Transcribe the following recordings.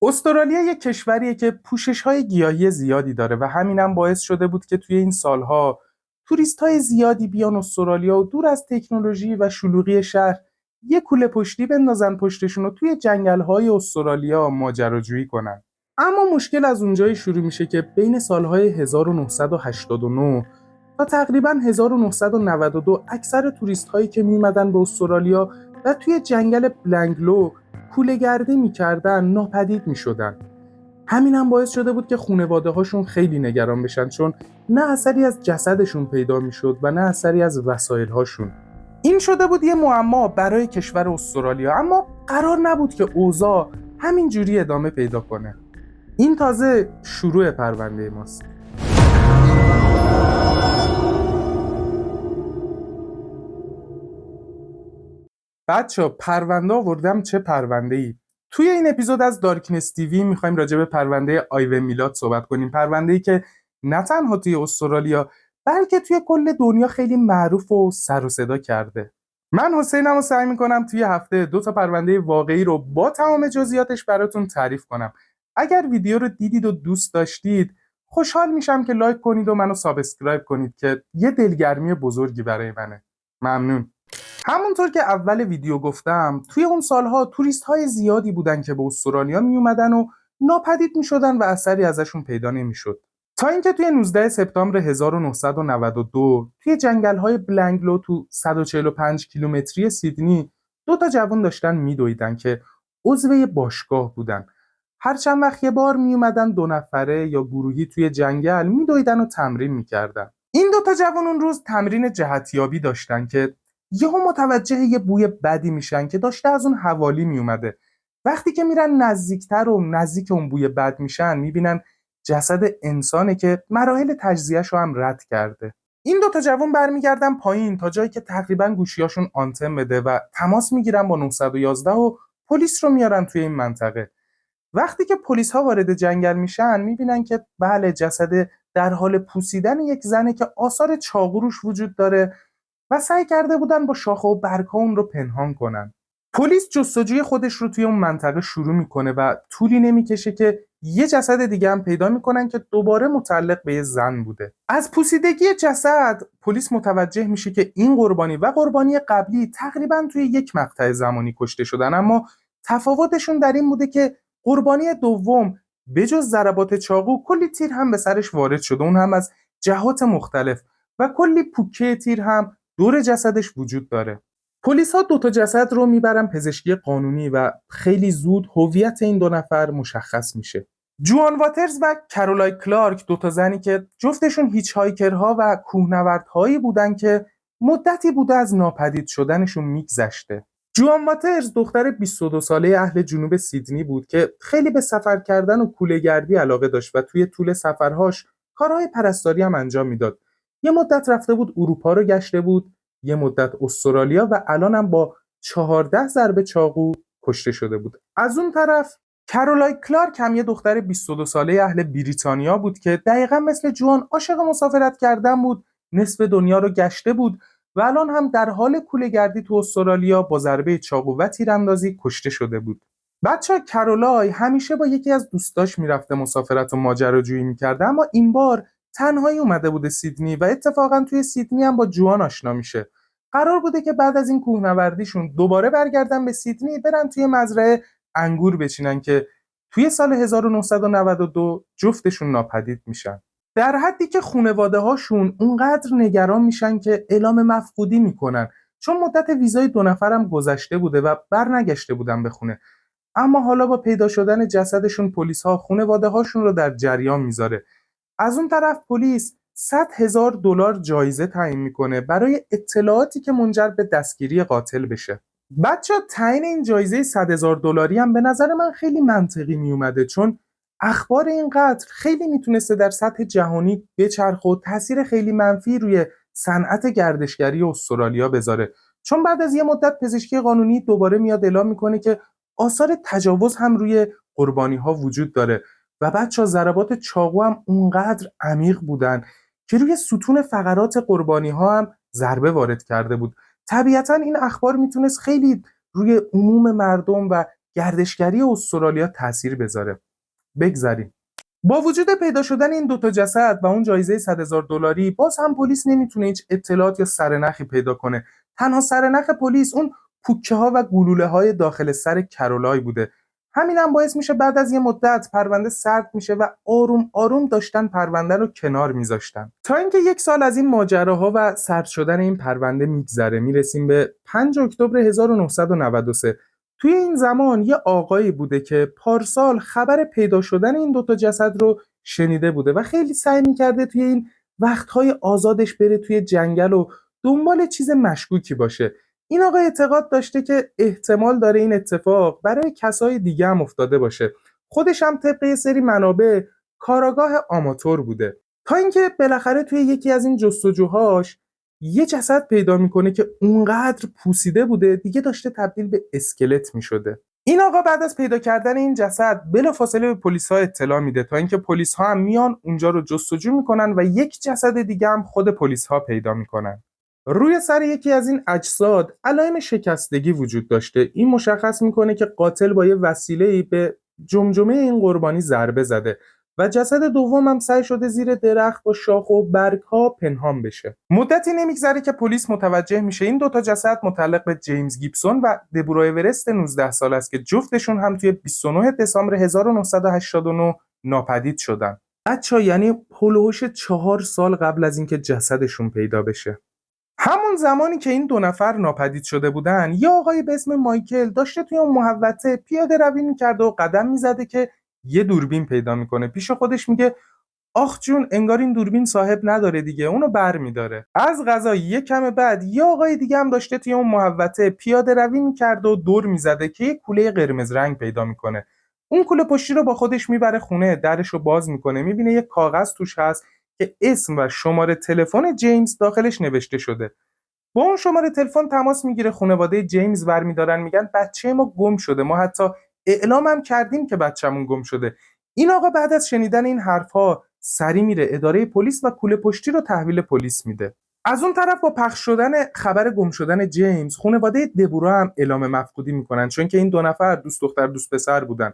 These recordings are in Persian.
استرالیا یک کشوریه که پوشش‌های گیاهی زیادی داره و همینم باعث شده بود که توی این سالها توریست‌های زیادی بیان استرالیا و دور از تکنولوژی و شلوغی شهر یه کوله پشتی بندازن پشتشون و توی جنگل‌های استرالیا ماجراجویی کنن. اما مشکل از اونجایی شروع میشه که بین سالهای 1989 تا تقریباً 1992 اکثر توریست‌هایی که می‌اومدن به استرالیا و توی جنگل بلنگلو کوله‌گردی می‌کردن ناپدید می‌شدن. همین هم باعث شده بود که خانواده‌هاشون خیلی نگران بشن، چون نه اثری از جسدشون پیدا می‌شد و نه اثری از وسایل‌هاشون. این شده بود یه معما برای کشور استرالیا، اما قرار نبود که اوضاع همین جوری ادامه پیدا کنه. این تازه شروع پرونده ماست. بچه‌ها پرونده آوردم، چه پرونده‌ای. توی این اپیزود از دارکنس تیوی می‌خوایم راجع به پرونده آیوه میلاد صحبت کنیم. پرونده‌ای که نه تنها توی استرالیا بلکه توی کل دنیا خیلی معروف و سر و صدا کرده. من حسینم رو سعی می‌کنم توی هفته 2 تا پرونده واقعی رو با تمام جزئیاتش براتون تعریف کنم. اگر ویدیو رو دیدید و دوست داشتید، خوشحال میشم که لایک کنید و منو سابسکرایب کنید که یه دلگرمی بزرگی برای منه. ممنون. همونطور که اول ویدیو گفتم، توی اون سالها توریست های زیادی بودن که به استرالیا می اومدن و ناپدید می شدن و اثری ازشون پیدا نمی شد. تا اینکه توی 19 سپتامبر 1992 توی جنگل های بلنگلو تو 145 کیلومتری سیدنی 2 تا جوان داشتن میدویدن که عضو باشگاه بودن. هر چند وقت یه بار می اومدن 2 نفره یا گروهی توی جنگل میدویدن و تمرین میکردن. این 2 تا جوان اون روز تمرین جهتیابی داشتن که یهو متوجه یه بوی بدی میشن که داشته از اون حوالی میومده. وقتی که میرن نزدیکتر و نزدیک اون بوی بد میشن، میبینن جسد انسانه که مراحل تجزیه‌اش رو هم رد کرده. این 2 تا جوان برمیگردن پایین تا جایی که تقریبا گوشیاشون آنتن بده و تماس میگیرن با 911 و پلیس رو میارن توی این منطقه. وقتی که پلیس ها وارد جنگل میشن، میبینن که بله، جسد در حال پوسیدن یک زنه که آثار چاقو روش وجود داره و سعی کرده بودن با شاخه و برگ‌ها اون رو پنهان کنن. پلیس جستجوی خودش رو توی اون منطقه شروع میکنه و طولی نمیکشه که یه جسد دیگه هم پیدا میکنن که دوباره متعلق به یه زن بوده. از پوسیدگی جسد پلیس متوجه میشه که این قربانی و قربانی قبلی تقریبا توی یک مقطع زمانی کشته شدن، اما تفاوتشون در این بوده که قربانی دوم بجز ضربات چاقو کلی تیر هم به سرش وارد شده، اون هم از جهات مختلف، و کلی پوکه تیر هم دور جسدش وجود داره. پلیس‌ها 2 تا جسد رو میبرن پزشکی قانونی و خیلی زود هویت این 2 نفر مشخص میشه. جوان واترز و کرولای کلارک، 2 تا زنی که جفتشون هیچ هایکرها و کوهنوردهایی بودن که مدتی بوده از ناپدید شدنشون میگذشته. جوان واترز دختر 22 ساله اهل جنوب سیدنی بود که خیلی به سفر کردن و کوله‌گردی علاقه داشت و توی طول سفرهاش کارهای پرستاری هم انجام میداد. یه مدت رفته بود اروپا رو گشته بود، یه مدت استرالیا، و الان هم با 14 ضربه چاقو کشته شده بود. از اون طرف کرولای کلارک هم یه دختر 22 ساله اهل بریتانیا بود که دقیقا مثل جوان عاشق مسافرت کردن بود، نصف دنیا رو گشته بود و الان هم در حال کوله‌گردی تو استرالیا با ضربه چاقو و تیراندازی کشته شده بود. بچه‌ها، کرولای همیشه با یکی از دوستاش میرفته مسافرت و ماجراجویی میکرده، اما این بار تنهایی اومده بوده سیدنی و اتفاقا توی سیدنی هم با جوان آشنا میشه. قرار بوده که بعد از این کوهنوردیشون دوباره برگردن به سیدنی، برن توی مزرعه انگور بچینن که توی سال 1992 جفتشون ناپدید میشن. در حدی که خانواده هاشون اونقدر نگران میشن که اعلام مفقودی میکنن، چون مدت ویزای 2 نفرم گذشته بوده و برنگشته بودن به خونه. اما حالا با پیدا شدن جسدشون پلیس ها خانواده هاشون رو در جریان میذاره. از اون طرف پلیس $100,000 جایزه تعیین میکنه برای اطلاعاتی که منجر به دستگیری قاتل بشه. بچه، تعیین این جایزه $100,000 هم به نظر من خیلی منطقی میومده، چون اخبار این قتل خیلی میتونسته در سطح جهانی بچرخه و تاثیر خیلی منفی روی صنعت گردشگری استرالیا بذاره، چون بعد از یه مدت پزشکی قانونی دوباره میاد اعلام میکنه که آثار تجاوز هم روی قربانی ها وجود داره و بچه‌ها ضربات چاقو هم اونقدر عمیق بودن که روی ستون فقرات قربانی ها هم ضربه وارد کرده بود. طبیعتا این اخبار میتونست خیلی روی عموم مردم و گردشگری استرالیا تاثیر بذاره. بگذریم. با وجود پیدا شدن این دوتا جسد و اون جایزه $100,000 باز هم پلیس نمیتونه هیچ اطلاعات یا سرنخی پیدا کنه. تنها سرنخ پلیس اون پوکه ها و گلوله های داخل سر کرولای بوده. همین هم باعث میشه بعد از یه مدت پرونده سرد میشه و آروم آروم داشتن پرونده رو کنار میذاشتن تا اینکه 1 سال از این ماجراها و سرد شدن این پرونده میگذره. میرسیم به 5 اکتبر 1993. توی این زمان یه آقایی بوده که پارسال خبر پیدا شدن این دوتا جسد رو شنیده بوده و خیلی سعی میکرده توی این وقتهای آزادش بره توی جنگل و دنبال چیز مشکوکی باشه. این آقا اعتقاد داشته که احتمال داره این اتفاق برای کسای دیگه هم افتاده باشه. خودش هم طبق یه سری منابع کاراگاه آماتور بوده تا اینکه بالاخره توی یکی از این جستجوهاش یه جسد پیدا میکنه که اونقدر پوسیده بوده دیگه داشته تبدیل به اسکلت میشده. این آقا بعد از پیدا کردن این جسد بلافاصله به پلیس‌ها اطلاع میده تا اینکه پلیس‌ها هم میان اونجا رو جستجو میکنن و یک جسد دیگه هم خود پلیس‌ها پیدا میکنن. روی سر یکی از این اجساد علائم شکستگی وجود داشته. این مشخص میکنه که قاتل با یه وسیله‌ای به جمجمه این قربانی ضربه زده و جسد دوم هم سعی شده زیر درخت با شاخ و برگ‌ها پنهان بشه. مدتی نمیگذره که پلیس متوجه میشه این دوتا جسد متعلق به جیمز گیبسون و دبورا اورست 19 سال است که جفتشون هم توی 29 دسامبر 1989 ناپدید شدن. بچه‌ها یعنی هولوش 4 سال قبل از اینکه جسدشون پیدا بشه. همون زمانی که این 2 نفر ناپدید شده بودن، یه آقایی به اسم مایکل داشته توی اون محوطه پیاده روی می‌کرده و قدم می‌زده که یه دوربین پیدا می‌کنه. پیش خودش میگه آخ جون انگار این دوربین صاحب نداره دیگه، اونو برمی‌داره. از قضا یه کم بعد یه آقای دیگه هم داشته توی اون محوطه پیاده روی می‌کرده و دور می‌زده که یه کوله قرمز رنگ پیدا می‌کنه. اون کوله پشتی رو با خودش میبره خونه، درش رو باز می‌کنه، می‌بینه یه کاغذ توش هست که اسم و شماره تلفن جیمز داخلش نوشته شده. با اون شماره تلفن تماس میگیره، خانواده جیمز برمیدارن میگن بچه ما گم شده، ما حتی اعلام هم کردیم که بچه‌مون گم شده. این آقا بعد از شنیدن این حرفا سری میره اداره پلیس و کوله پشتی رو تحویل پلیس میده. از اون طرف با پخش شدن خبر گم شدن جیمز، خانواده دبورا هم اعلام مفقودی میکنن چون که این 2 نفر دوست دختر دوست پسر بودن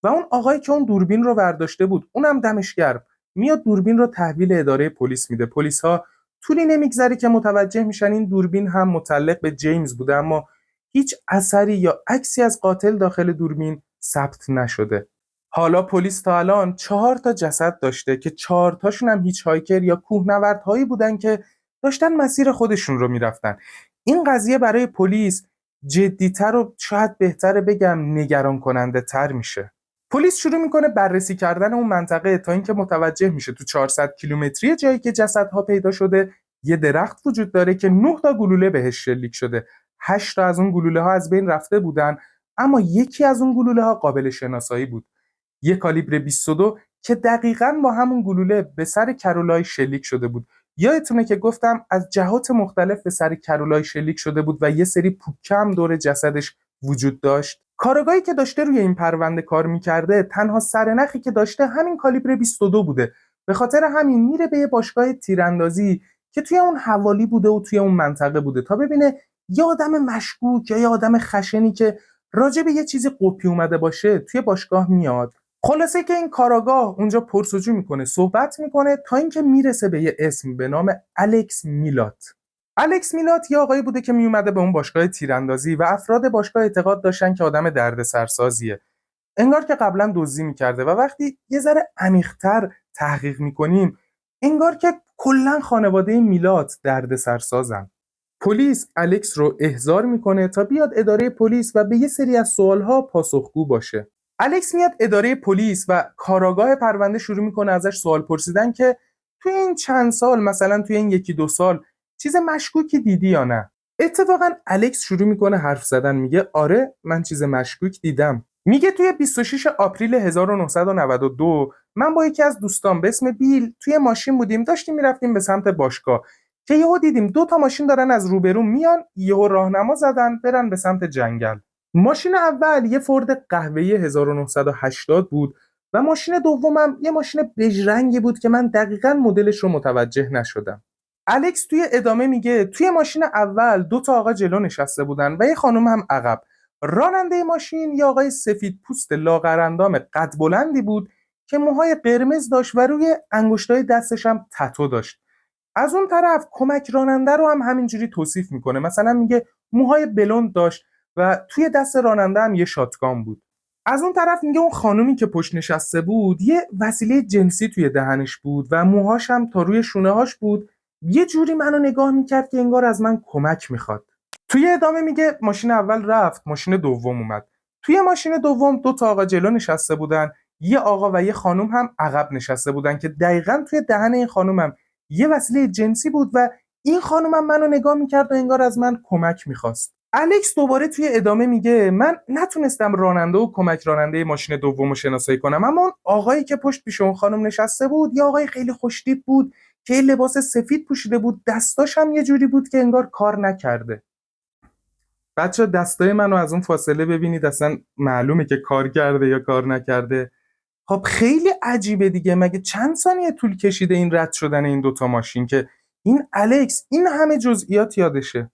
و اون آقایی که اون دوربین رو برداشته بود اونم دمش گرم میاد دوربین رو تحویل اداره پلیس میده. پلیس‌ها طولی نمیگذره که متوجه میشن این دوربین هم متعلق به جیمز بوده اما هیچ اثری یا عکسی از قاتل داخل دوربین ثبت نشده. حالا پلیس تا الان 4 تا جسد داشته که 4 تاشون هم هیچ هایکر یا کوهنوردهایی بودن که داشتن مسیر خودشون رو میرفتن. این قضیه برای پلیس جدی‌تر و شاید بهتره بگم نگران کننده تر میشه. پلیس شروع میکنه بررسی کردن اون منطقه تا اینکه متوجه میشه تو 400 کیلومتری جایی که جسدها پیدا شده یه درخت وجود داره که 9 تا گلوله بهش شلیک شده. 8 تا از اون گلوله ها از بین رفته بودن اما یکی از اون گلوله ها قابل شناسایی بود. یه کالیبر 22 که دقیقاً با همون گلوله به سر کرولای شلیک شده بود. یادتونه که گفتم از جهات مختلف به سر کرولای شلیک شده بود و یه سری پوکه هم دور جسدش وجود داشت. کارآگاهی که داشته روی این پرونده کار میکرده تنها سرنخی که داشته همین کالیبر 22 بوده. به خاطر همین میره به یه باشگاه تیراندازی که توی اون حوالی بوده و توی اون منطقه بوده تا ببینه یه آدم مشکوک یا یه آدم خشنی که راجع به یه چیزی قپی اومده باشه توی باشگاه میاد. خلاصه که این کاراگاه اونجا پرسجو میکنه، صحبت میکنه تا اینکه میرسه به یه اسم به نام الکس میلات. الکس میلات یه آقایی بوده که میومده به اون باشگاه تیراندازی و افراد باشگاه اعتقاد داشتن که آدم دردسرسازیه. انگار که قبلا دزدی میکرده و وقتی یه ذره عمیق‌تر تحقیق میکنیم انگار که کلا خانواده میلات دردسرسازن. پلیس الکس رو احضار میکنه تا بیاد اداره پلیس و به یه سری از سوالها پاسخگو باشه. الکس میاد اداره پلیس و کاراگاه پرونده شروع میکنه ازش سوال پرسیدن که توی این چند سال مثلا توی این 1-2 سال چیز مشکوکی دیدی یا نه. اتفاقا الکس شروع میکنه حرف زدن، میگه آره من چیز مشکوک دیدم. میگه توی 26 آپریل 1992 من با یکی از دوستان به اسم بیل توی ماشین بودیم، داشتیم میرفتیم به سمت باشگاه که یهو دیدیم 2 تا ماشین دارن از روبرو میان، یهو راهنما زدن برن به سمت جنگل. ماشین اول یه فورد قهوه‌ای 1980 بود و ماشین دومم یه ماشین بژ رنگی بود که من دقیقاً مدلش رو متوجه نشدم. الکس توی ادامه میگه توی ماشین اول 2 تا آقا جلو نشسته بودن و یه خانم هم عقب. راننده ماشین یه آقای سفید پوست لاغرندام قد بلندی بود که موهای قرمز داشت و روی انگشتای دستش هم تتو داشت. از اون طرف کمک راننده رو هم همینجوری توصیف میکنه، مثلا میگه موهای بلوند داشت و توی دست راننده هم یه شاتگان بود. از اون طرف میگه اون خانومی که پشت نشسته بود یه وسیله جنسی توی دهنش بود و موهاش هم تا روی شونه‌هاش بود. یه جوری منو نگاه میکرد که انگار از من کمک میخواد. توی ادامه میگه ماشین اول رفت، ماشین دوم اومد. توی ماشین دوم 2 آقا جلو نشسته بودن، یه آقا و یه خانم هم عقب نشسته بودن که دقیقاً توی دهن این خانومم یه وسیله جنسی بود و این خانومم منو نگاه میکرد و انگار از من کمک میخواست. الکس دوباره توی ادامه میگه من نتونستم راننده و کمک راننده ماشین دومو شناسایی کنم، اما اون آقایی که پشت پیش اون خانم نشسته بود یه آقای خیلی خوشتیپ بود که لباس سفید پوشیده بود، دستاش هم یه جوری بود که انگار کار نکرده. بچه دستای منو از اون فاصله ببینید اصلا معلومه که کار کرده یا کار نکرده. خب خیلی عجیبه دیگه، مگه چند ثانیه طول کشیده این رد شدن این 2 ماشین که این الکس این همه جزئیات یادشه؟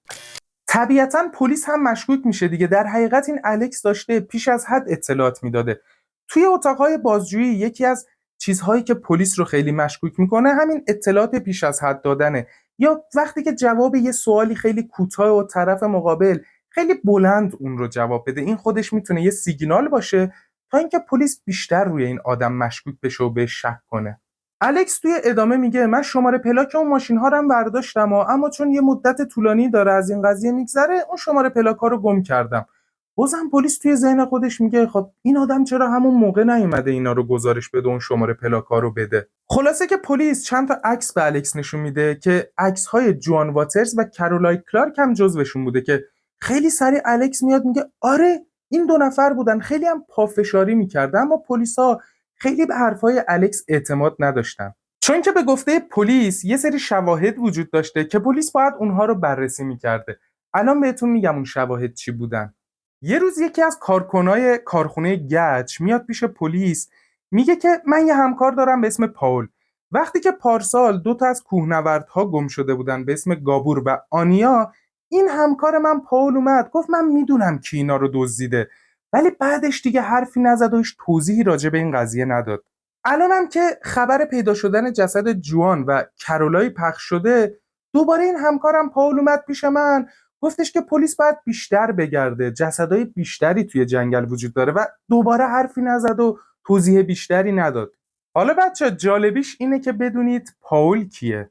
طبیعتاً پلیس هم مشکوک میشه دیگه. در حقیقت این الکس داشته پیش از حد اطلاعات میداده. توی اتاقهای بازجویی یکی از چیزهایی که پلیس رو خیلی مشکوک میکنه همین اطلاعات پیش از حد دادنه، یا وقتی که جواب یه سوالی خیلی کوتاه و طرف مقابل خیلی بلند اون رو جواب بده. این خودش میتونه یه سیگنال باشه تا اینکه پلیس بیشتر روی این آدم مشکوک بشه و بهش شک کنه. الکس توی ادامه میگه من شماره پلاک اون ماشین ها رو هم برداشتم اما چون یه مدت طولانی داره از این قضیه میگذره اون شماره پلاک ها رو گم کردم. بازم پلیس توی ذهن خودش میگه خب این آدم چرا همون موقع نیومده اینا رو گزارش بده اون شماره پلاک ها رو بده. خلاصه که پلیس چند تا عکس به الکس نشون میده که عکس های جوان واترز و کارولای کلارک هم جزوشون بوده که خیلی سریع الکس میاد میگه آره این 2 نفر بودن. خیلی هم پافشاری میکرد اما پلیسا خیلی به حرفای الکس اعتماد نداشتن، چون که به گفته پلیس یه سری شواهد وجود داشته که پلیس باید اونها رو بررسی میکرده. الان بهتون میگم اون شواهد چی بودن. یه روز یکی از کارکنای کارخونه گچ میاد پیش پلیس، میگه که من یه همکار دارم به اسم پاول. وقتی که پارسال 2 از کوهنوردها گم شده بودن به اسم گابور و آنیا، این همکار من پاول اومد گفت من میدونم کی اینا رو دزدیده، ولی بعدش دیگه حرفی نزد و هیچ توضیحی راجع به این قضیه نداد. الانم که خبر پیدا شدن جسد جوان و کارولای پخش شده، دوباره این همکارم پاول اومد پیش من گفتش که پلیس باید بیشتر بگرده، جسدهای بیشتری توی جنگل وجود داره و دوباره حرفی نزد و توضیح بیشتری نداد. حالا بچه جالبیش اینه که بدونید پاول کیه.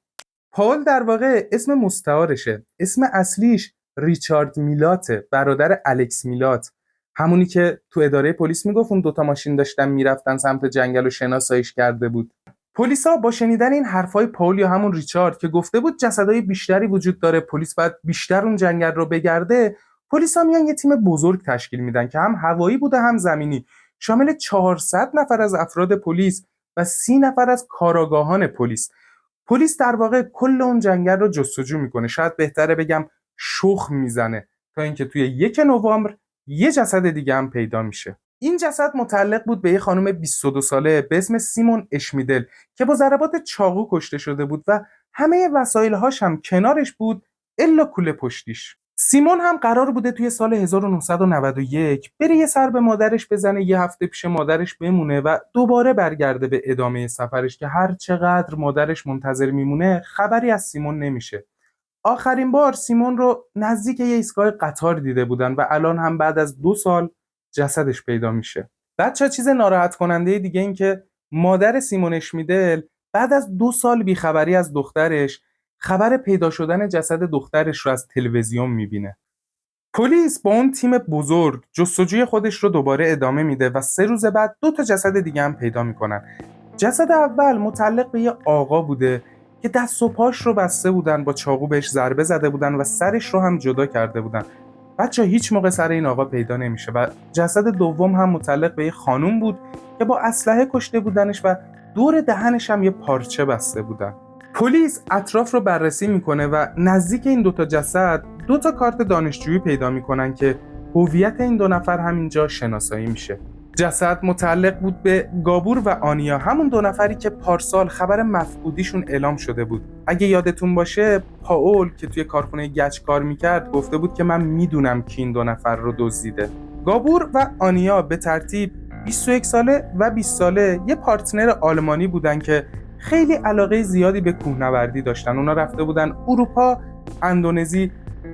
پاول در واقع اسم مستعارشه، اسم اصلیش ریچارد میلاته، برادر الکس میلات، همونی که تو اداره پلیس میگفت اون 2 ماشین داشتن میرفتن سمت جنگل و شناساییش کرده بود. پلیسا با شنیدن این حرفای پاول یا همون ریچارد که گفته بود جسدهای بیشتری وجود داره پلیس باید بیشتر اون جنگل رو بگرده، پلیسا میان یه تیم بزرگ تشکیل میدن که هم هوایی بوده هم زمینی، شامل 400 نفر از افراد پلیس و 30 نفر از کاراگاهان پلیس. پلیس در واقع کل اون جنگل رو جستجو میکنه، شاید بهتره بگم شخم میزنه، تا اینکه توی 1 نوامبر یه جسد دیگه هم پیدا میشه. این جسد متعلق بود به یه خانم 22 ساله به اسم سیمون اشمیدل که با ضربات چاقو کشته شده بود و همه وسایل‌هاش هم کنارش بود الا کوله پشتیش. سیمون هم قرار بوده توی سال 1991 بره یه سر به مادرش بزنه، یه هفته پیش مادرش بمونه و دوباره برگرده به ادامه سفرش که هر چقدر مادرش منتظر میمونه خبری از سیمون نمیشه. آخرین بار سیمون رو نزدیک یه ایستگاه قطار دیده بودن و الان هم بعد از 2 سال جسدش پیدا میشه. بچه چیز ناراحت کننده دیگه این که مادر سیمون اشمیدل بعد از 2 سال بیخبری از دخترش خبر پیدا شدن جسد دخترش رو از تلویزیون میبینه. پلیس با اون تیم بزرگ جستجوی خودش رو دوباره ادامه میده و 3 روز بعد 2 جسد دیگه هم پیدا میکنن. جسد اول متعلق به یه آقا بوده که دست و پاش رو بسته بودن، با چاقو بهش ضربه زده بودن و سرش رو هم جدا کرده بودن. بچه هیچ موقع سر این آقا پیدا نمیشه. و جسد دوم هم متعلق به یه خانوم بود که با اسلحه کشته بودنش و دور دهنش هم یه پارچه بسته بودن. پلیس اطراف رو بررسی میکنه و نزدیک این 2 جسد 2 کارت دانشجویی پیدا میکنن که هویت این 2 نفر همینجا شناسایی میشه. جسد متعلق بود به گابور و آنیا، همون 2 نفری که پارسال خبر مفقودیشون اعلام شده بود. اگه یادتون باشه پاول که توی کارخونه گچ کار میکرد گفته بود که من میدونم کی این 2 نفر رو دزدیده. گابور و آنیا به ترتیب 21 ساله و 20 ساله یه پارتنر آلمانی بودن که خیلی علاقه زیادی به کوهنوردی داشتن. اونا رفته بودن اروپا، اندونزی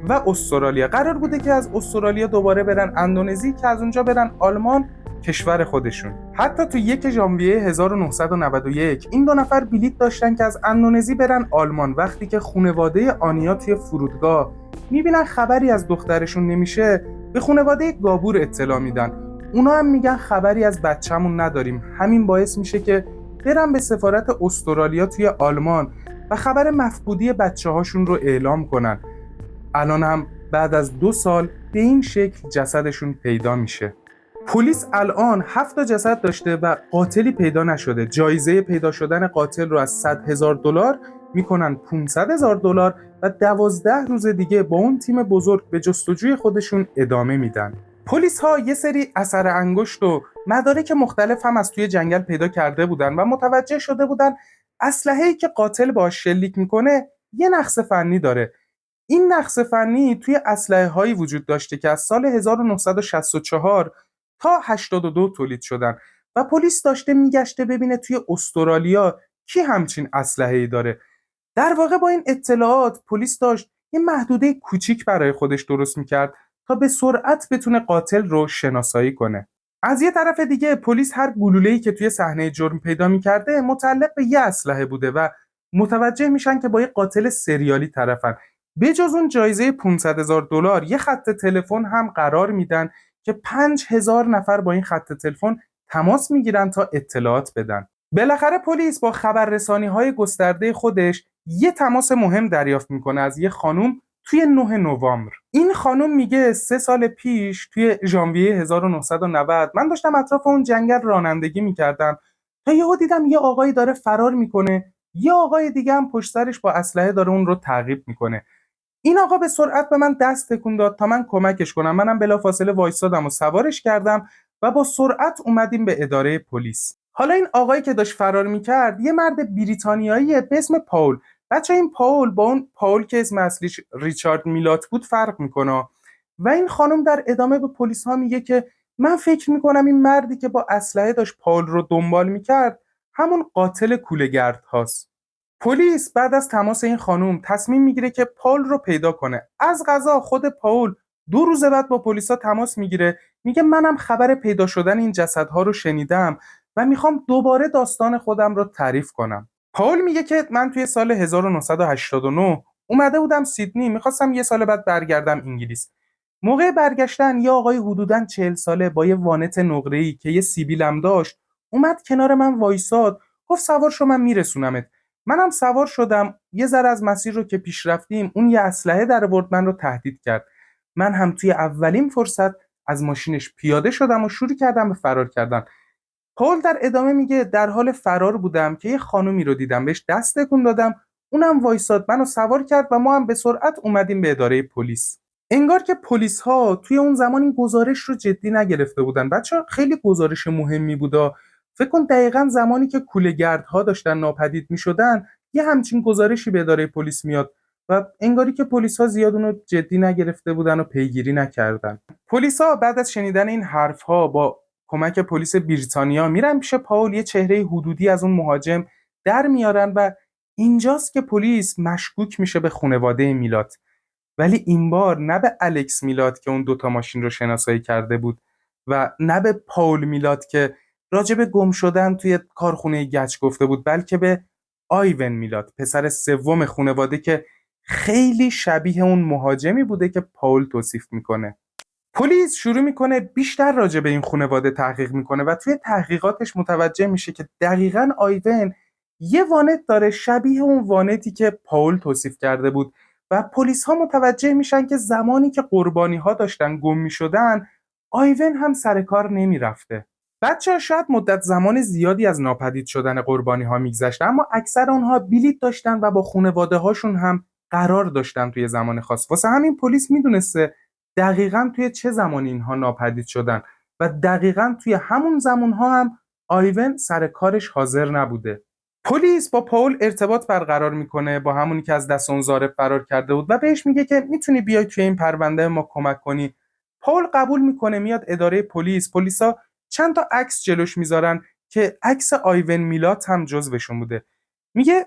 و استرالیا. قرار بوده که از استرالیا دوباره برن اندونزی که از اونجا برن آلمان، کشور خودشون. حتی تو 1 ژانویه 1991 این دو نفر بلیط داشتن که از اندونزی برن آلمان. وقتی که خانواده آنیا توی فرودگاه میبینن خبری از دخترشون نمیشه، به خانواده گابور اطلاع میدن. اونا هم میگن خبری از بچه‌مون نداریم. همین باعث میشه که برن به سفارت استرالیا توی آلمان و خبر مفقودی بچه‌هاشون رو اعلام کنن. الان هم بعد از 2 سال به این شکل جسدشون پیدا میشه. پلیس الان 7 جسد داشته و قاتلی پیدا نشده. جایزه پیدا شدن قاتل رو از $100,000 میکنن $500,000 و 12 روز دیگه با اون تیم بزرگ به جستجوی خودشون ادامه میدن. پلیس ها یه سری اثر انگشت و مدارک مختلف هم از توی جنگل پیدا کرده بودن و متوجه شده بودن اسلحه‌ای که قاتل باهاش شلیک میکنه یه نقص فنی داره. این نقص فنی توی اسلحه‌هایی وجود داشته که از سال 1964 تا 82 تولید شدن و پلیس داشته میگشته ببینه توی استرالیا کی همچین اسلحه‌ای داره. در واقع با این اطلاعات پلیس داشت یه محدوده کوچیک برای خودش درست میکرد تا به سرعت بتونه قاتل رو شناسایی کنه. از یه طرف دیگه پلیس هر گلوله‌ای که توی صحنه جرم پیدا میکرده متعلق به یه اسلحه بوده و متوجه میشن که با یه قاتل سریالی طرفن. به جز اون جایزه $500,000 یه خط تلفن هم قرار میدن که 5,000 نفر با این خط تلفن تماس میگیرن تا اطلاعات بدن. بالاخره پلیس با خبررسانی‌های گسترده خودش یه تماس مهم دریافت میکنه از یه خانم توی 9 نوامبر. این خانم میگه 3 سال پیش توی ژانویه 1990 من داشتم اطراف اون جنگل رانندگی میکردم تا یهو دیدم یه آقایی داره فرار میکنه، یه آقای دیگه هم پشت سرش با اسلحه داره اون رو تعقیب میکنه. این آقا به سرعت به من دست تکون داد تا من کمکش کنم. منم بلافاصله وایسادم و سوارش کردم و با سرعت اومدیم به اداره پلیس. حالا این آقایی که داشت فرار میکرد یه مرد بریتانیاییه به اسم پاول. بچه این پاول با اون پاول که اسم اصلیش ریچارد میلات بود فرق میکنه. و این خانم در ادامه به پلیس ها میگه که من فکر میکنم این مردی که با اسلحه داشت پاول رو دنبال میکرد همون قاتل کوله‌گرد هاست. پلیس بعد از تماس این خانم تصمیم میگیره که پاول رو پیدا کنه. از قضا خود پاول 2 روز بعد با پلیسا تماس میگیره، میگه منم خبر پیدا شدن این جسدها رو شنیدم و میخوام دوباره داستان خودم رو تعریف کنم. پاول میگه که من توی سال 1989 اومده بودم سیدنی، میخواستم یه سال بعد برگردم انگلیس. موقع برگشتن یه آقای حدوداً 40 ساله با یه وانت نقره‌ای که یه سیبیلم داشت اومد کنار من وایساد، گفت سوار شو من میرسونمت. منم سوار شدم. یه ذره از مسیر رو که پیش رفتیم اون یه اسلحه در آورد من رو تهدید کرد. من هم توی اولین فرصت از ماشینش پیاده شدم و شروع کردم به فرار کردن. پاول در ادامه میگه در حال فرار بودم که یه خانومی رو دیدم، بهش دست تکون دادم، اونم وایساد منو سوار کرد و ما هم به سرعت اومدیم به اداره پلیس. انگار که پلیس ها توی اون زمان این گزارش رو جدی نگرفته بودن. بچه‌ها خیلی گزارش مهمی بوده. فکر کن دقیقاً زمانی که کوله‌گردها داشتن ناپدید می‌شدن یه همچین گزارشی به اداره پلیس میاد و انگاری که پلیس‌ها زیاد اونو جدی نگرفته بودن و پیگیری نکردن. پلیس‌ها بعد از شنیدن این حرف‌ها با کمک پلیس بریتانیا میرن پیش پاول، یه چهره حدودی از اون مهاجم در میارن و اینجاست که پلیس مشکوک میشه به خانواده میلاد. ولی این بار نه به الکس میلاد که اون 2 تا ماشین رو شناسایی کرده بود و نه به پاول میلاد که راجع به گم شدن توی کارخونه گچ گفته بود، بلکه به آیون میلاد، پسر سوم خانواده که خیلی شبیه اون مهاجمی بوده که پاول توصیف میکنه. پلیس شروع میکنه بیشتر راجع به این خانواده تحقیق میکنه و توی تحقیقاتش متوجه میشه که دقیقاً آیون یه وانت داره شبیه اون وانتی که پاول توصیف کرده بود و پلیس ها متوجه میشن که زمانی که قربانی ها داشتن گم میشدن آیون هم سر کار نمیرفته. بچه‌ها شاید مدت زمان زیادی از ناپدید شدن قربانی ها میگذشته، اما اکثر اونها بلیط داشتن و با خانواده هاشون هم قرار داشتن توی زمان خاص. واسه همین پلیس میدونسته دقیقاً توی چه زمانی اینها ناپدید شدن و دقیقاً توی همون زمانها هم آیون سر کارش حاضر نبوده. پلیس با پاول ارتباط برقرار میکنه، با همونی که از دست اون ظارف فرار کرده بود و بهش میگه که میتونی بیای توی این پرونده ما کمک کنی. پاول قبول میکنه، میاد اداره پلیسا چند تا عکس جلوش میذارن که عکس آیون میلات هم جزوشون بوده. میگه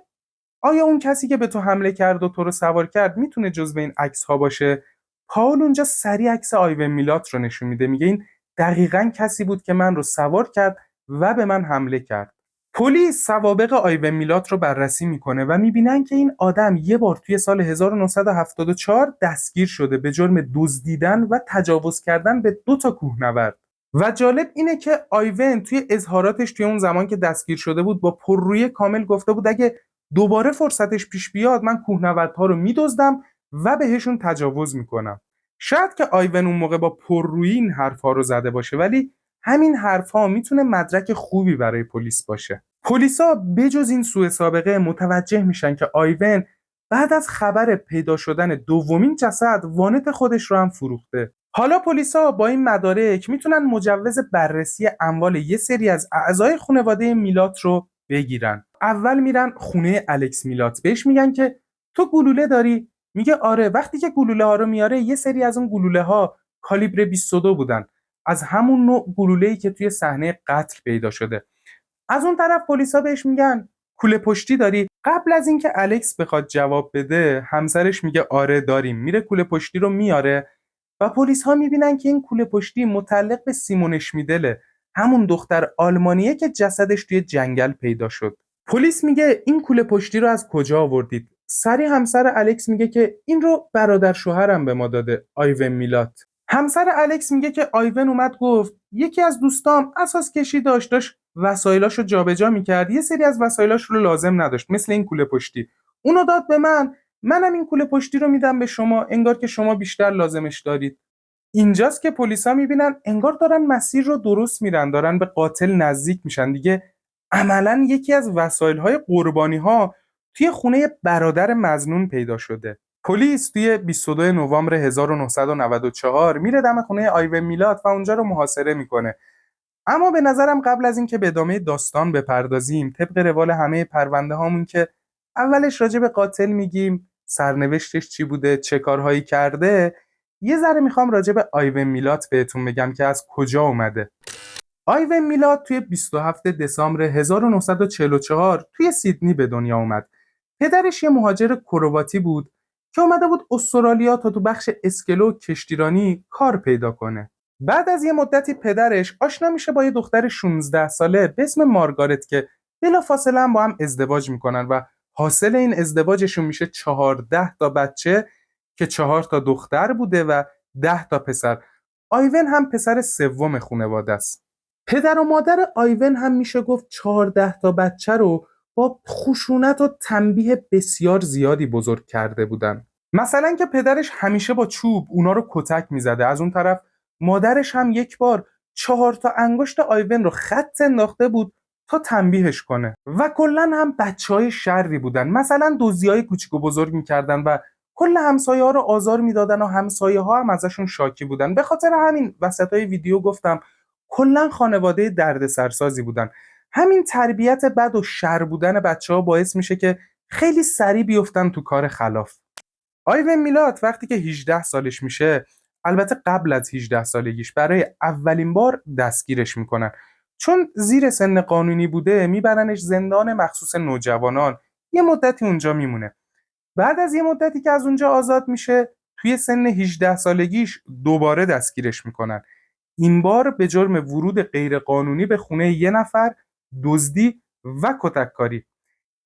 آیا اون کسی که به تو حمله کرد و تو رو سوار کرد میتونه جزو این عکس ها باشه؟ پاول اونجا سریع عکس آیون میلات رو نشون میده، میگه این دقیقاً کسی بود که من رو سوار کرد و به من حمله کرد. پلیس سوابق آیون میلات رو بررسی میکنه و میبینن که این آدم یه بار توی سال 1974 دستگیر شده به جرم دزدیدن و تجاوز کردن به 2 کوهنورد. و جالب اینه که آیون توی اظهاراتش توی اون زمان که دستگیر شده بود با پررویی کامل گفته بود اگه دوباره فرصتش پیش بیاد من کوهنوردها رو میدزدم و بهشون تجاوز میکنم. شاید که آیون اون موقع با پررویی این حرفا رو زده باشه، ولی همین حرفا میتونه مدرک خوبی برای پلیس باشه. پلیسا بجز این سوء سابقه متوجه میشن که آیون بعد از خبر پیدا شدن دومین جسد وانت خودش رو هم فروخته. حالا پلیسا با این مدارک میتونن مجوز بررسی اموال یه سری از اعضای خانواده میلات رو بگیرن. اول میرن خونه الکس میلات، بهش میگن که تو گلوله داری؟ میگه آره. وقتی که گلوله ها رو میاره یه سری از اون گلوله ها کالیبر 22 بودن، از همون نوع گلوله‌ای که توی صحنه قتل پیدا شده. از اون طرف پلیسا بهش میگن کوله پشتی داری؟ قبل از اینکه الکس بخواد جواب بده همسرش میگه آره داریم. میره کوله پشتی رو میاره و پلیس‌ها میبینن که این کوله پشتی متعلق به سیمون اشمیدله، همون دختر آلمانیه که جسدش توی جنگل پیدا شد. پلیس میگه این کوله پشتی رو از کجا آوردید؟ سریع همسر الکس میگه که این رو برادر شوهرم به ما داده، آیون میلات. همسر الکس میگه که آیون اومد گفت یکی از دوستام اساس کشی داشت وسایلاشو جابجا میکرد، یه سری از وسایلاش رو لازم نداشت مثل این کوله پشتی، اونو داد به منم این کوله پشتی رو میدم به شما، انگار که شما بیشتر لازمش دارید. اینجاست که پلیسا میبینن انگار دارن مسیر رو درست میرن، دارن به قاتل نزدیک میشن دیگه. عملاً یکی از وسایل‌های قربانی‌ها توی خونه برادر مظنون پیدا شده. پلیس توی 22 نوامبر 1994 میره دم خونه آیون میلات و اونجا رو محاصره میکنه. اما به نظرم قبل از اینکه به ادامه داستان بپردازیم، طبق روال همه پرونده هامون که اولش راجع به قاتل میگیم، سرنوشتش چی بوده، چه کارهایی کرده، یه ذره میخوام راجع به آیون میلات بهتون بگم که از کجا اومده. آیون میلات توی 27 دسامبر 1944 توی سیدنی به دنیا اومد. پدرش یه مهاجر کرواتی بود که اومده بود استرالیا تا تو بخش اسکلو کشتیرانی کار پیدا کنه. بعد از یه مدتی پدرش آشنا میشه با یه دختر 16 ساله به اسم مارگارت که بلافاصله هم با هم ازدواج میکنن و حاصل این ازدواجشون میشه 14 تا بچه که 4 تا دختر بوده و 10 تا پسر. آیون هم پسر سوم خانواده است. پدر و مادر آیون هم میشه گفت 14 تا بچه رو با خشونت و تنبیه بسیار زیادی بزرگ کرده بودن. مثلا که پدرش همیشه با چوب اونا رو کتک میزده، از اون طرف مادرش هم یک بار 4 تا انگشت آیون رو خط انداخته بود تا تنبیهش کنه. و کلا هم بچهای شری بودن، مثلا دزدیای کوچیک و بزرگ میکردن و کل همسایه ها رو آزار میدادن و همسایه ها هم ازشون شاکی بودن. به خاطر همین وسطای ویدیو گفتم کلا خانواده دردسرسازی بودن. همین تربیت بد و شر بودن بچه‌ها باعث میشه که خیلی سریع بیفتن تو کار خلاف. آیون میلات وقتی که 18 سالش میشه، البته قبل از 18 سالگیش، برای اولین بار دستگیرش میکنن. چون زیر سن قانونی بوده میبرنش زندان مخصوص نوجوانان، یه مدتی اونجا میمونه. بعد از یه مدتی که از اونجا آزاد میشه، توی سن 18 سالگیش دوباره دستگیرش میکنن. این بار به جرم ورود غیرقانونی به خونه یه نفر، دزدی و کتککاری.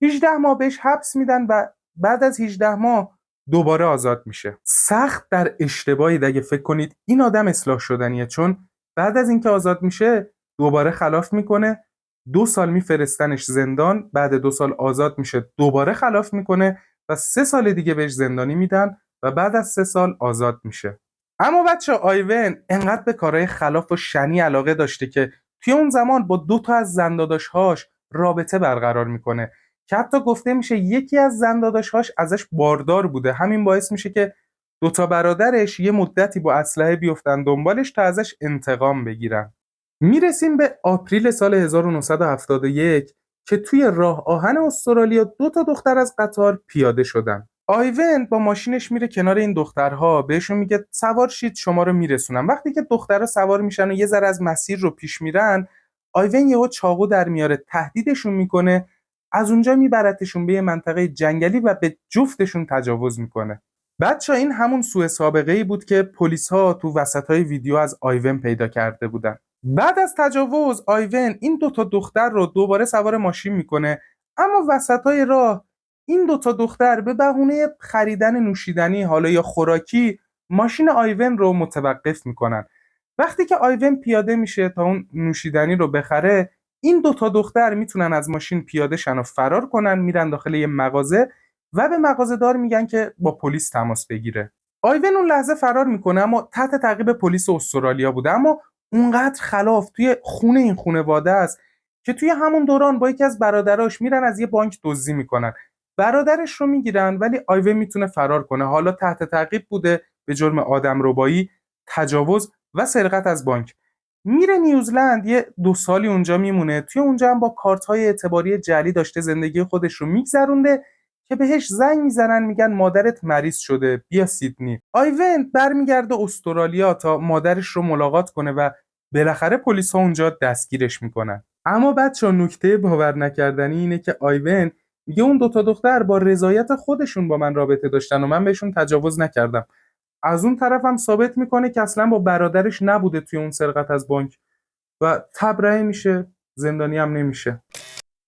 18 ماه بهش حبس میدن و بعد از 18 ماه دوباره آزاد میشه. سخت در اشتباهی اگه فکر کنید این آدم اصلاح شدنیه، چون بعد از اینکه آزاد میشه دوباره خلاف میکنه، 2 سال میفرستنش زندان، بعد 2 سال آزاد میشه دوباره خلاف میکنه و 3 سال دیگه بهش زندانی میدن و بعد از 3 سال آزاد میشه. اما بچه آیون انقدر به کارهای خلاف و شنی علاقه داشته که توی اون زمان با 2 تا از زنداداش‌هاش رابطه برقرار میکنه که حتی گفته میشه یکی از زنداداش‌هاش ازش باردار بوده. همین باعث میشه که 2 تا برادرش یه مدتی با اسلحه بیفتن دنبالش تا ازش انتقام بگیرن. میرسیم به آپریل سال 1971 که توی راه آهن استرالیا 2 تا دختر از قطار پیاده شدن. آیون با ماشینش میره کنار این دخترها، بهشون میگه سوار شید شما رو میرسونم. وقتی که دخترها سوار میشن و یه ذره از مسیر رو پیش میرن، آیون یهو چاقو در میاره، تهدیدشون میکنه، از اونجا میبرتشون به یه منطقه جنگلی و به جفتشون تجاوز میکنه. بچه این همون سوء سابقه ای بود که پلیس ها تو وسط های ویدیو از آیون پیدا کرده بودن. بعد از تجاوز آیون این دوتا دختر رو دوباره سوار ماشین میکنه، اما وسط های راه این دوتا دختر به بهونه خریدن نوشیدنی حالا یا خوراکی ماشین آیون رو متوقف میکنن. وقتی که آیون پیاده میشه تا اون نوشیدنی رو بخره، این دوتا دختر میتونن از ماشین پیاده شن و فرار کنن، میرن داخل یه مغازه و به مغازه‌دار میگن که با پلیس تماس بگیره. آیون اون لحظه فرار میکنه اما تحت تعقیب پلیس استرالیا بوده، اما اونقدر خلاف توی خونه این خانواده است که توی همون دوران با یکی از برادراش میرن از یه بانک دزدی میکنن. برادرش رو میگیرن ولی آیون میتونه فرار کنه. حالا تحت تعقیب بوده به جرم آدمربایی، تجاوز و سرقت از بانک. میره نیوزلند، یه 2 سالی اونجا میمونه. توی اونجا هم با کارت‌های اعتباری جعلی داشته زندگی خودش رو میگذرونده که بهش زنگ میزنن میگن مادرت مریض شده بیا سیدنی. آیون برمیگرده استرالیا تا مادرش رو ملاقات کنه و بالاخره پلیس‌ها اونجا دستگیرش میکنن. اما بچه‌ها نکته باور نکردنی اینه که آیون میگه اون دوتا دختر با رضایت خودشون با من رابطه داشتن و من بهشون تجاوز نکردم. از اون طرف هم ثابت میکنه که اصلا با برادرش نبوده توی اون سرقت از بانک و تبرئه میشه، زندانی هم نمیشه.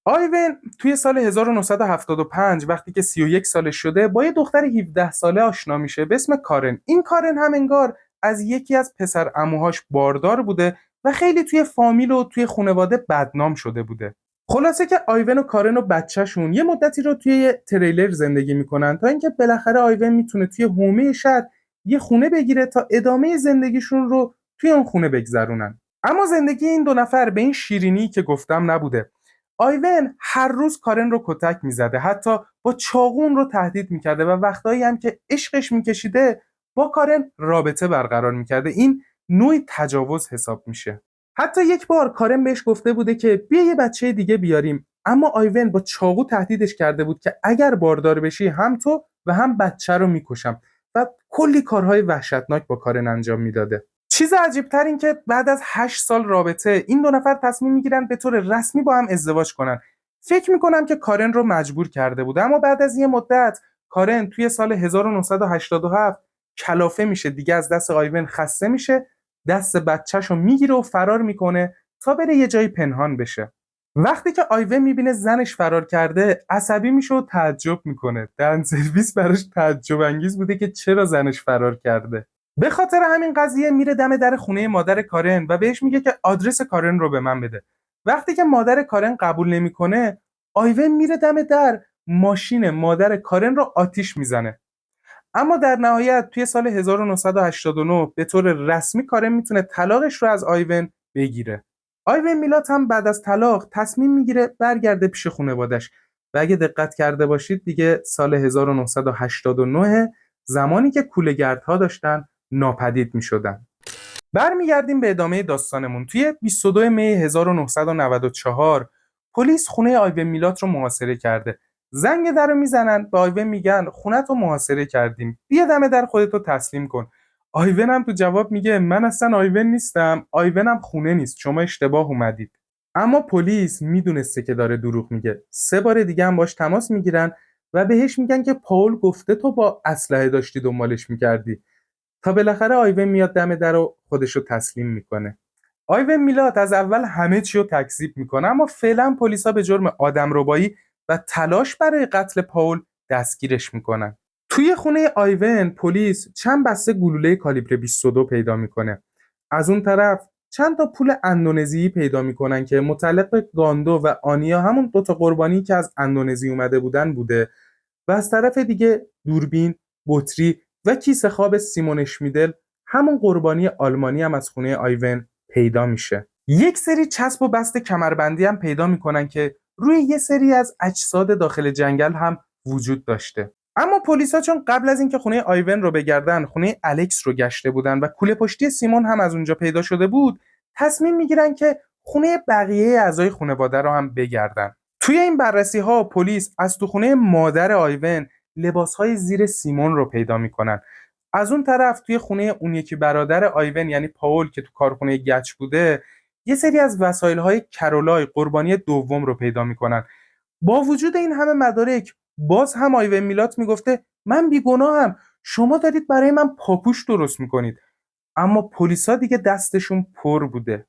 آیون توی سال 1975 وقتی که 31 سالش شده با یه دختر 17 ساله آشنا میشه به اسم کارن. این کارن هم انگار از یکی از پسر عموهاش باردار بوده و خیلی توی فامیل و توی خانواده بدنام شده بوده. خلاصه که آیون و کارن و بچه‌شون یه مدتی رو توی یه تریلر زندگی میکنن تا اینکه بالاخره آیون میتونه توی حومه شهر یه خونه بگیره تا ادامه زندگیشون رو توی اون خونه بگذرونن. اما زندگی این دو نفر به این شیرینی که گفتم نبوده. آیون هر روز کارن رو کتک میزده، حتی با چاقو رو تهدید میکرده و وقتایی هم که عشقش میکشیده با کارن رابطه برقرار میکرده. این نوعی تجاوز حساب میشه. حتی یک بار کارن بهش گفته بوده که بیا یه بچه دیگه بیاریم، اما آیون با چاقو تهدیدش کرده بود که اگر باردار بشی هم تو و هم بچه رو میکشم و کلی کارهای وحشتناک با کارن انجام میداده. چیز عجیب‌تر این که بعد از 8 سال رابطه این دو نفر تصمیم میگیرن به طور رسمی با هم ازدواج کنن. فکر میکنم که کارن رو مجبور کرده بود، اما بعد از یه مدت کارن توی سال 1987 کلافه میشه، دیگه از دست آیون خسته میشه، دست بچه‌ش رو میگیره و فرار میکنه تا بره یه جایی پنهان بشه. وقتی که آیون میبینه زنش فرار کرده عصبی میشه و تعجب میکنه. دهن سرویس براش تعجب انگیز بوده که چرا زنش فرار کرده. به خاطر همین قضیه میره دم در خونه مادر کارن و بهش میگه که آدرس کارن رو به من بده. وقتی که مادر کارن قبول نمیکنه، آیون میره دم در ماشین مادر کارن رو آتیش میزنه. اما در نهایت توی سال 1989 به طور رسمی کارن میتونه طلاقش رو از آیون بگیره. آیون میلات هم بعد از طلاق تصمیم میگیره برگرده پیش خانواده‌اش و اگه دقت کرده باشید دیگه سال 1989 زمانی که کوله‌گردها داشتن ناپدید میشدن. برمیگردیم به ادامه داستانمون. توی 22 می 1994 پلیس خونه آیون میلات رو محاصره کرده. زنگ در رو میزنن، به آیون میگن خونت رو محاصره کردیم، بیا دم در خودت رو تسلیم کن. آیون هم تو جواب میگه من اصلا آیون نیستم، آیون هم خونه نیست، شما اشتباه اومدید. اما پلیس میدونسته که داره دروغ میگه. 3 بار دیگه هم باش تماس میگیرن و بهش میگن که پاول گفته تو با اسلحه داشتی دنبالش میکردی، تا بالاخره آیون میاد دم در و خودش رو تسلیم میکنه. آیون میلاد از اول همه چی رو تکذیب میکنه، اما فعلا پلیسا به جرم آدمربایی و تلاش برای قتل پاول دستگیرش میکنن. توی خونه آیون پلیس چند بسته گلوله کالیبر 22 پیدا میکنه. از اون طرف چند تا پول اندونزی پیدا میکنن که متعلق به گاندو و آنیا، همون 2 تا قربانی که از اندونزی اومده بوده و از طرف دیگه دوربین، بطری و کیسه خواب سیمون اشمیدل، همون قربانی آلمانی، هم از خونه آیون پیدا میشه. یک سری چسب و بست کمربندی هم پیدا میکنن که روی یه سری از اجساد داخل جنگل هم وجود داشته. اما پلیسا چون قبل از اینکه خونه آیون رو بگردن خونه الکس رو گشته بودن و کوله پشتی سیمون هم از اونجا پیدا شده بود، تصمیم میگیرن که خونه بقیه اعضای خانواده رو هم بگردن. توی این بررسی ها پلیس از تو خونه مادر آیون لباسهای زیر سیمون رو پیدا میکنن. از اون طرف توی خونه اون یکی برادر آیون یعنی پاول که تو کارخونه گچ بوده یه سری از وسایل‌های کرولای قربانی دوم رو پیدا میکنن. با وجود این همه مدارک باز هم آیون میلات میگفته من بیگناهم، شما دارید برای من پاپوش درست میکنید. اما پلیسا دیگه دستشون پر بوده.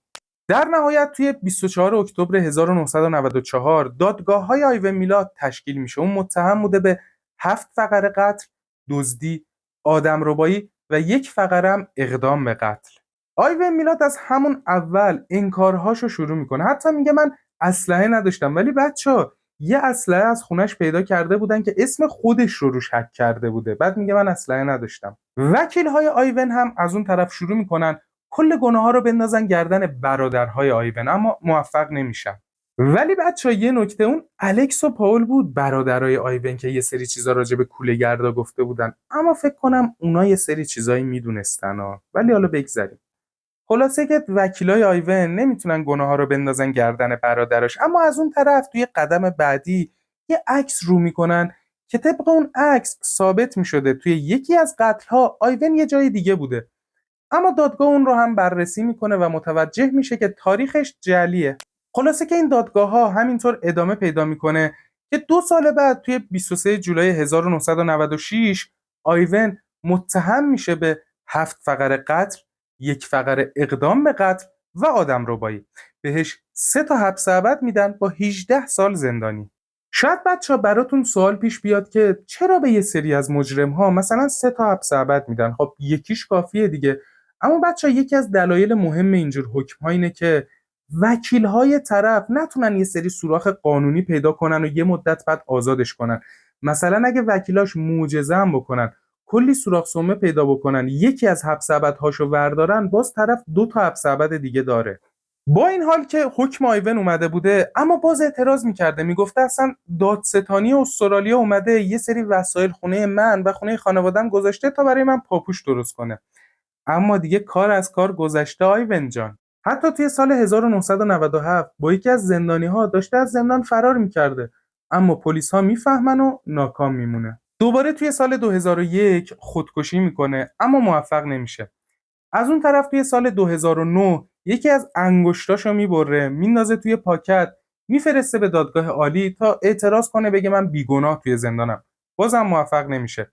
در نهایت توی 24 اکتبر 1994 دادگاه‌های آیون میلات تشکیل میشه. اون متهم بوده به 7 فقره قتل، دزدی، آدمربایی و 1 فقره هم اقدام به قتل. آیون میلات از همون اول انکارهاشو شروع میکنه. حتی میگه من اسلحه نداشتم، ولی بچه‌ها یه اسلحه از خونش پیدا کرده بودن که اسم خودش رو روش حک کرده بوده. بعد میگه من اسلحه نداشتم. وکیل‌های آیون هم از اون طرف شروع میکنن کل گناه‌ها رو بندازن گردن برادرهای آیون، اما موفق نمیشن. ولی بچه‌ها یه نکته، اون الکس و پاول بود برادرای آیون که یه سری چیزا راجع به کوله‌گردا گفته بودن، اما فکر کنم اونا یه سری چیزایی میدونستن ولی حالا بگذریم. خلاصه که وکیلای آیون نمیتونن گناه‌ها رو بندازن گردن برادراش، اما از اون طرف توی قدم بعدی یه عکس رو میکنن که طبق اون عکس ثابت میشده توی یکی از قتل‌ها آیون یه جای دیگه بوده. اما دادگاه اون رو هم بررسی میکنه و متوجه میشه که تاریخش جعلیه. خلاصه که این دادگاه‌ها همینطور ادامه پیدا میکنه که 2 سال بعد توی 23 جولای 1996 آیون متهم میشه به 7 فقره قتل، 1 فقره اقدام به قتل و آدمربایی. بهش 3 تا حبس ابد میدن با 18 سال زندانی. شاید بچه‌ها براتون سوال پیش بیاد که چرا به یه سری از مجرم‌ها مثلا 3 تا حبس ابد میدن؟ خب یکیش کافیه دیگه. اما بچه‌ها یکی از دلایل مهم اینجور حکم‌ها اینه که وکیل‌های طرف نتونن یه سری سوراخ قانونی پیدا کنن و یه مدت بعد آزادش کنن. مثلا اگه وکیلاش معجزه هم بکنن، کلی سوراخ سومه پیدا بکنن، یکی از حبس ابدهاشو وردارن، باز طرف 2 تا حبس ابد دیگه داره. با این حال که حکم آیون اومده بوده، اما باز اعتراض میکرده، میگفته اصلا دادستانی استرالیا اومده یه سری وسایل خونه من و خونه خانواده‌ام گذاشته تا برای من پاپوش درست کنه. اما دیگه کار از کار گذشته آیون جان. حتی توی سال 1997 با یکی از زندانی‌ها داشته از زندان فرار میکرده، اما پلیس‌ها میفهمن و ناکام میمونه. دوباره توی سال 2001 خودکشی میکنه اما موفق نمیشه. از اون طرف توی سال 2009 یکی از انگشتاشو میبره، میندازه توی پاکت، میفرسته به دادگاه عالی تا اعتراض کنه، بگه من بیگناه توی زندانم. بازم موفق نمیشه.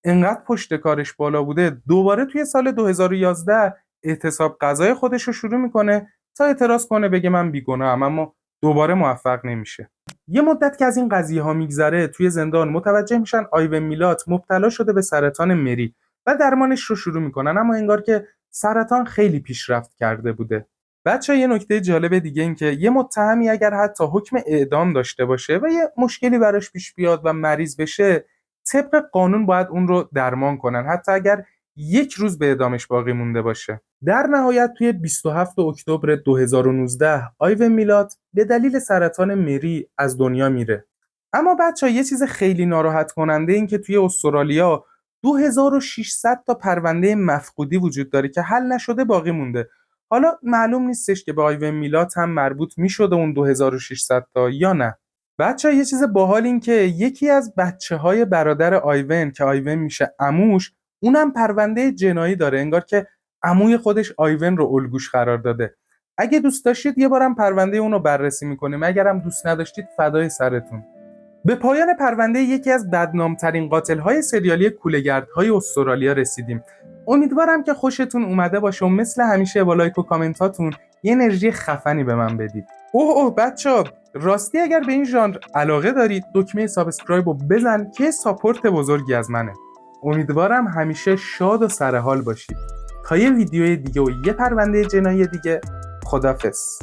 انقدر پشت کارش بالا بوده، دوباره توی سال 2011 اعتصاب قضای خودش رو شروع میکنه تا اعتراض کنه، بگه من بیگناهم، اما دوباره موفق نمیشه. یه مدت که از این قضیه ها میگذره، توی زندان متوجه میشن آیون میلات مبتلا شده به سرطان مری و درمانش رو شروع میکنن، اما انگار که سرطان خیلی پیشرفت کرده بوده. بچه‌ها یه نکته جالب دیگه این که یه متهمی اگر حتی حکم اعدام داشته باشه و یه مشکلی براش پیش بیاد و مریض بشه، طبق قانون باید اون رو درمان کنن، حتی اگر 1 روز به اعدامش باقی مونده باشه. در نهایت توی 27 اکتبر 2019 آیون میلات به دلیل سرطان مری از دنیا میره. اما بچه‌ها یه چیز خیلی ناراحت کننده این که توی استرالیا 2600 تا پرونده مفقودی وجود داره که حل نشده باقی مونده. حالا معلوم نیستش که به آیون میلات هم مربوط میشده اون 2600 تا یا نه. بچه‌ها یه چیز باحال این که یکی از بچه‌های برادر آیون که آیون میشه عموش، اونم پرونده جنایی داره، انگار که عموی خودش آیون رو الگوش قرار داده. اگه دوست داشتید یه بارم پرونده اون رو بررسی میکنیم، اگرم دوست نداشتید فدای سرتون. به پایان پرونده یکی از بدنامترین قاتل‌های سریالی کوله‌گردهای استرالیا رسیدیم. امیدوارم که خوشتون اومده باشه و مثل همیشه با لایک و کامنتاتون یه انرژی خفنی به من بدید. اوه بچه‌ها، راستی اگر به این ژانر علاقه دارید دکمه سابسکرایب رو بزن که ساپورت بزرگی از منه. امیدوارم همیشه شاد و سرحال باشید. تا یه ویدیوی دیگه و یه پرونده جنایی دیگه، خدافظ.